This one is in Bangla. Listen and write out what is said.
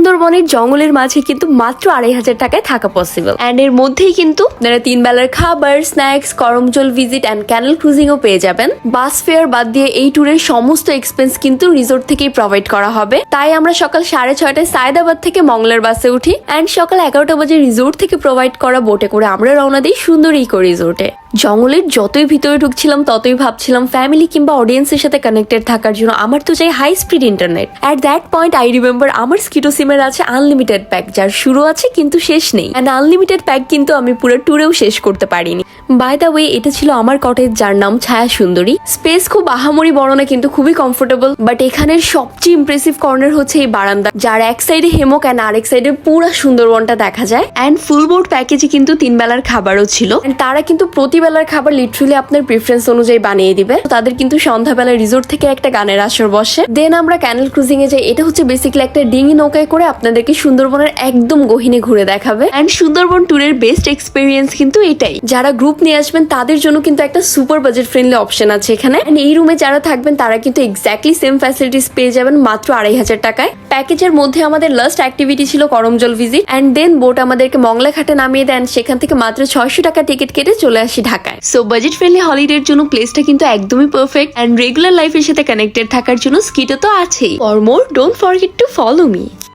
সুন্দরবনের জঙ্গলের মাঝে কিন্তু মাত্র 2500 টাকায় থাকা পসিবল। এন্ড এর মধ্যেই কিন্তু আপনারা 3 বেলার খাবার, snacks, Karamjal visit and canal cruising ও পেয়ে যাবেন। বাস ফেয়ার বাদ দিয়ে এই ট্যুরের সমস্ত এক্সপেন্স কিন্তু রিসোর্ট থেকেই প্রোভাইড করা হবে। তাই আমরা সকাল 6:30টায় সায়দাবাদ থেকে মংলার বাসে উঠি এন্ড সকাল 11টা বাজে রিসোর্ট থেকে প্রোভাইড করা বোটে করে আমরা রওনা দিই সুন্দর ইকো রিসোর্টে। জঙ্গলের যতই ভিতরে ঢুকছিলাম ততই ভাবছিলাম ফ্যামিলি কিংবা অডিয়েন্সের সাথে কানেক্টেড থাকার জন্য আমার তো চাই high speed internet. At that point I remember আমার স্কিটো সিমের আছে আনলিমিটেড প্যাক, যার শুরু আছে কিন্তু শেষ নেই। অ্যান্ড আনলিমিটেড প্যাক কিন্তু আমি পুরো ট্যুরেও শেষ করতে পারিনি। বাই দ্য ওয়ে, এটা ছিল আমার কটেজ, যার নাম ছায়া সুন্দরী। স্পেস খুব আহামরি বড় না, কিন্তু খুবই কমফোর্টেবল। বাট এখানের সবচেয়ে ইমপ্রেসিভ কর্নার হচ্ছে এই বারান্দা, যার এক সাইডে হেমক অ্যান্ড আরেক সাইডে পুরো সুন্দরবনটা দেখা যায়। অ্যান্ড ফুল বোর্ড প্যাকেজে কিন্তু 3 বেলার খাবারও ছিল। তারা কিন্তু প্রতি বেলার খাবার লিটারালি আপনার প্রিফারেন্স অনুযায়ী বানিয়ে দিবে। তাদের কিন্তু সন্ধ্যাবেলা রিসোর্ট থেকে একটা গানের আসর বসে। দেন আমরা ক্যানেল ক্রুজিং এ যাই। এটা হচ্ছে বেসিক্যালি একটা ডিঙি নৌকায় করে আপনাদেরকে সুন্দরবনের একদম গহীনে ঘুরে দেখাবে। এন্ড সুন্দরবন ট্যুরের বেস্ট এক্সপেরিয়েন্স কিন্তু এটাই। যারা গ্রুপ নিয়ে আসবেন তাদের জন্য কিন্তু একটা সুপার বাজেট ফ্রেন্ডলি অপশন আছে এখানে। এই রুমে যারা থাকবেন তারা কিন্তু এক্স্যাক্টলি সেম ফ্যাসিলিটিস পেয়ে যাবেন মাত্র 2500 টাকায়। প্যাকেজের মধ্যে আমাদের লাস্ট অ্যাক্টিভিটি ছিল Karamjal visit and then boat আমাদেরকে মংলা ঘাটে নামিয়ে দেন। সেখান থেকে মাত্র 600 টাকা টিকিট কেটে চলে আসি ঢাকায়। সো বাজেট ফ্রেন্ডলি হলিডের জন্য প্লেসটা কিন্তু একদমই পারফেক্ট। এন্ড রেগুলার লাইফের সাথে কানেক্টেড থাকার জন্য স্কিটো তো আছেই। For more don't forget to follow me.